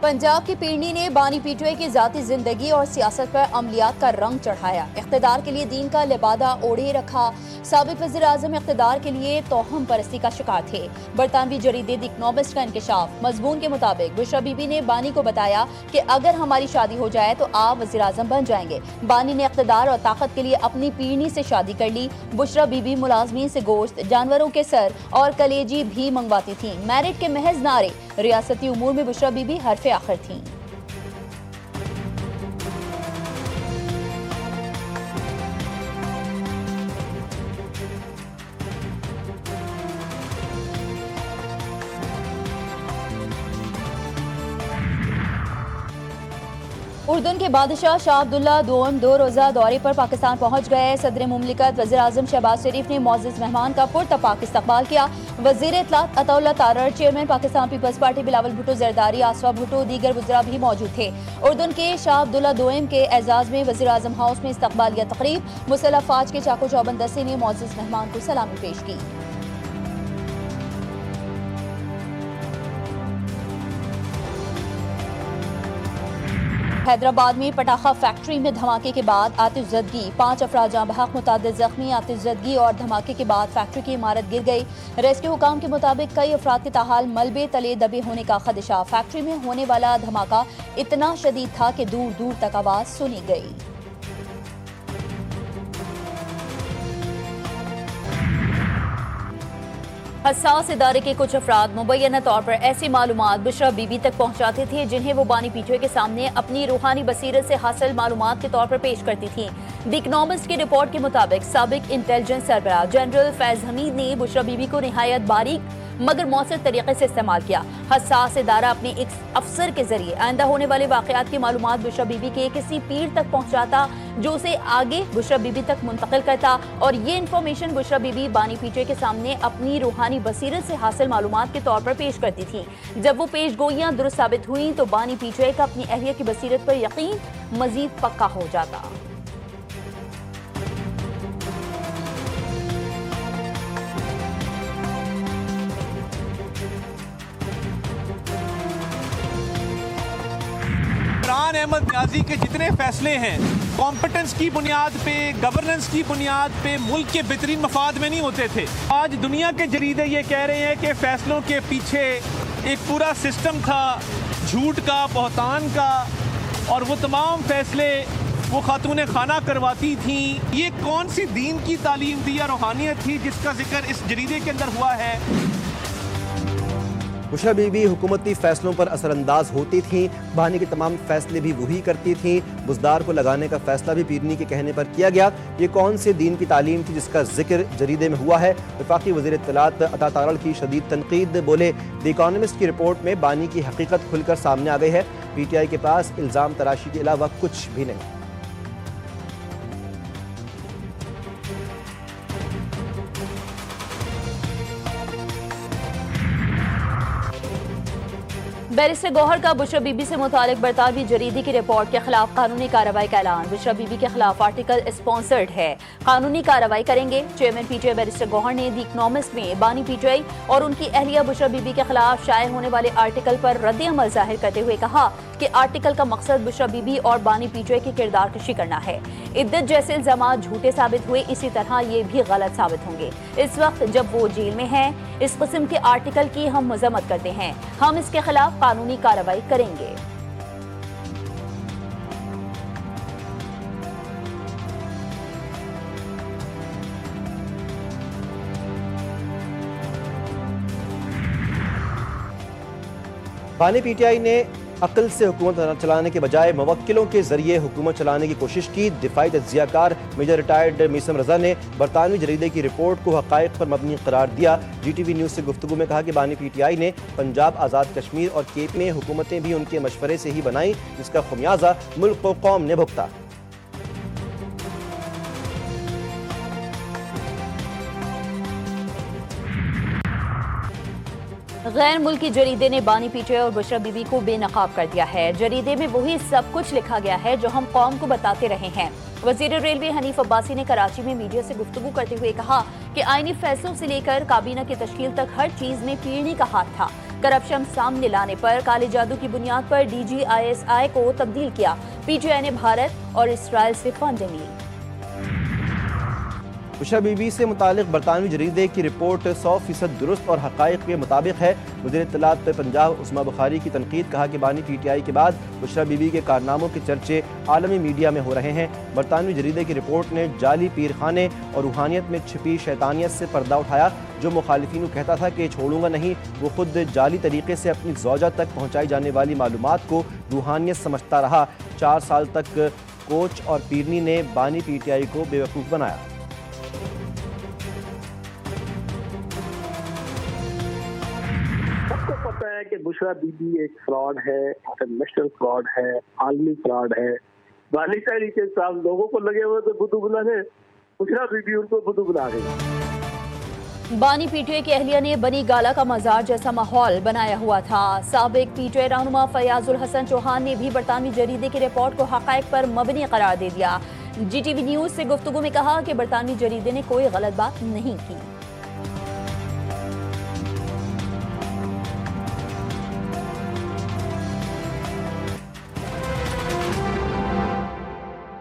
पंजाब की पीरनी ने बानी पीटीआई की जाती जिंदगी और सियासत पर अमलियात का रंग चढ़ाया। इख्तिदार के लिए दीन का लिबादा ओढ़े रखा। साबिक वज़ीर आज़म इख्तिदार के लिए तोहम परस्ती का शिकार थे। बरतानवी जरीदे द इकनॉमिस्ट का इंकशाफ। मजमून के मुताबिक बुशरा बीबी ने बानी को बताया कि अगर हमारी शादी हो जाए तो आप वज़ीर आज़म बन जाएंगे। बानी ने इख्तिदार और ताकत के लिए अपनी पीरनी से शादी कर ली। बुशरा बीबी मुलाजमीन से गोश्त, जानवरों के सर और कलेजी भी मंगवाती थी। मैरिट के महज नारे। रियासती उमूर में बुशरा बीबी हरफे आखिर थी। उर्दून के बादशाह शाह अब्दुल्ला दोम 2 रोज़ा दौरे पर पाकिस्तान पहुंच गए। सदर मुमलिकत वज़ीर आज़म शहबाज शरीफ ने मोअज़्ज़ज़ मेहमान का पुरतपाक इस्तकबाल किया। वज़ीर इत्तलात अताउल्लाह तारड़, चेयरमैन पाकिस्तान पीपल्स पार्टी बिलावल भुट्टो जरदारी, आसवा भुट्टो, दीगर वज़रा भी मौजूद थे। उर्दून के शाह अब्दुल्ला दोम के एजाज़ में वज़ीर आज़म हाउस में इस्तकबालिया तकरीब। मुसल्लह फ़ौज के चाको चौबंद दस्ते ने मोअज़्ज़ज़ मेहमान को सलामी पेश की। हैदराबाद में पटाखा फैक्ट्री में धमाके के बाद आतिशज़दगी, 5 अफराद जाँ बहक, मुतादिद जख्मी। आतिशज़दगी और धमाके के बाद फैक्ट्री की इमारत गिर गई। रेस्क्यू हुकाम के मुताबिक कई अफराद के ताहाल मलबे तले दबे होने का खदशा। फैक्ट्री में होने वाला धमाका इतना शदीद था कि दूर दूर तक आवाज सुनी गई। हसास इदारे के कुछ अफराद मुबैना तौर पर ऐसी मालूमात बुशरा बीबी तक पहुंचाते थे जिन्हें वो बानी पीटीआई के सामने अपनी रूहानी बसीरत से हासिल मालूमात के तौर पर पेश करती थी। द इकनॉमिस्ट की रिपोर्ट के मुताबिक साबिक इंटेलिजेंस सरबराह जनरल फैज हमीद ने बुशरा बीबी को निहायत बारीक मगर मौसर तरीके से इस्तेमाल किया। हसास इदारा अपने एक अफसर के जरिए आइंदा होने वाले वाकयात की मालूमात बुशरा बीबी के किसी पीर तक पहुंचाता जो उसे आगे बुशरा बीबी तक मुंतकिल करता और ये इंफॉर्मेशन बुशरा बीबी बानी पीटीआई के सामने अपनी रूहानी बसीरत से हासिल मालूमात के तौर पर पेश करती थी। जब वो पेश गोइयां दुरुस्त साबित हुई तो बानी पीटीआई का अपनी अहलिया की बसीरत पर यकीन मजीद पक्का हो जाता। इमरान अहमद न्याजी के जितने फैसले हैं कॉम्पिटेंस की बुनियाद पे, गवर्नेंस की बुनियाद पे, मुल्क के बेहतरीन मफाद में नहीं होते थे। आज दुनिया के जरीदे ये कह रहे हैं कि फैसलों के पीछे एक पूरा सिस्टम था झूठ का, बहतान का, और वो तमाम फैसले वो खातून खाना करवाती थी। ये कौन सी दीन की तालीम थी या रूहानियत थी जिसका जिक्र इस जरीदे के अंदर हुआ है? बुशरा बीबी हुकूमती फैसलों पर असरअंदाज होती थीं। बानी के तमाम फैसले भी वही करती थीं। बुजदार को लगाने का फैसला भी पीरनी के कहने पर किया गया। ये कौन से दीन की तालीम थी जिसका जिक्र जरीदे में हुआ है? वफाकी वज़ीर इत्तलात अता तारड़ की शदीद तनकीद। बोले, द इकॉनमिस्ट की रिपोर्ट में बानी की हकीकत खुलकर सामने आ गई है। पीटीआई के पास इल्ज़ाम तराशी के अलावा कुछ भी नहीं। बैरिस्टर गौहर का बुशरा बीबी से मुतालिक बरतानवी जरीदे की रिपोर्ट के खिलाफ कानूनी कार्रवाई का ऐलान। बुशरा बीबी के खिलाफ आर्टिकल स्पॉन्सर्ड है, कानूनी कार्रवाई करेंगे। चेयरमैन पीटीआई बैरिस्टर गौहर ने द इकनॉमिस्ट में बानी पीटीआई और उनकी अहलिया बुशरा बीबी के खिलाफ शाये होने वाले आर्टिकल पर रद्द अमल जाहिर करते हुए कहा कि आर्टिकल का मकसद बुशरा बीबी और बानी पीटीआई के किरदार कशी करना है। इद्दत जैसे इल्जामात झूठे साबित हुए, इसी तरह ये भी गलत साबित होंगे। इस वक्त जब वो जेल में हैं, इस किस्म के आर्टिकल की हम मजम्मत करते हैं। हम इसके खिलाफ कानूनी कार्रवाई करेंगे। बानी पीटीआई ने अक्ल से हुकूमत चलाने के बजाय मवक्किलों के जरिए हुकूमत चलाने की कोशिश की। दिफाई तज्जियाकार मेजर रिटायर्ड मीसम रजा ने बरतानवी जरीदे की रिपोर्ट को हक़ाइक़ पर मबनी करार दिया। GTV न्यूज़ से गुफ्तगू में कहा कि बानी पीटीआई ने पंजाब, आज़ाद कश्मीर और केप में हुकूमतें भी उनके मशवरे से ही बनाई, जिसका खुमियाजा मुल्क व कौम ने भुगता। गैर मुल्की जरीदे ने बानी पीटीआई और बुशरा बीबी को बेनकाब कर दिया है। जरीदे में वही सब कुछ लिखा गया है जो हम कौम को बताते रहे हैं। वजीर रेलवे हनीफ अब्बासी ने कराची में मीडिया से गुफ्तगू करते हुए कहा कि आईनी फैसलों से लेकर काबीना की तश्कील तक हर चीज में पीढ़ी का हाथ था। करप्शन सामने लाने पर काले जादू की बुनियाद पर DGISI को तब्दील किया। PTI ने भारत और इसराइल से फंडिंग ली। बुशरा बीबी से मुतालिक बरतानवी जरीदे की रिपोर्ट 100% दुरुस्त और हक़ाइक़ के मुताबिक है। वज़ीर इत्तलात पंजाब उस्मा बुखारी की तनकीद, कहा कि बानी PTI के बाद बुशरा बीबी के कारनामों के चर्चे आलमी मीडिया में हो रहे हैं। बरतानवी जरीदे की रिपोर्ट ने जाली पीर खाने और रूहानियत में छिपी शैतानियत से पर्दा उठाया। जो मुखालिफिन को कहता था कि छोड़ूंगा नहीं, वो खुद जाली तरीके से अपनी ज़ौजा तक पहुँचाई जाने वाली मालूमात को रूहानियत समझता रहा। 4 साल तक कोच और पीरनी ने बानी PTI को बेवकूफ़ बनाया। सबको पता है कि बुशरा बीबी एक फ्रॉड है, इंटरनेशनल फ्रॉड है, आलमी फ्रॉड है। बानी के साथ लोगों को लगे हुए तो बुद्धू बुलाने, बुशरा बीबी उनको बुद्धू बुला गई। बानी PTI की अहलिया ने बनी गाला का मजार जैसा माहौल बनाया हुआ था। साबिक PTI रहनुमा फयाजुल हसन चौहान ने भी बरतानवी जरीदे की रिपोर्ट को हक़ाइक़ पर मबनी करार दे दिया। GTV न्यूज़ से गुफ्तगू में कहा कि बरतानवी जरीदे ने कोई गलत बात नहीं की।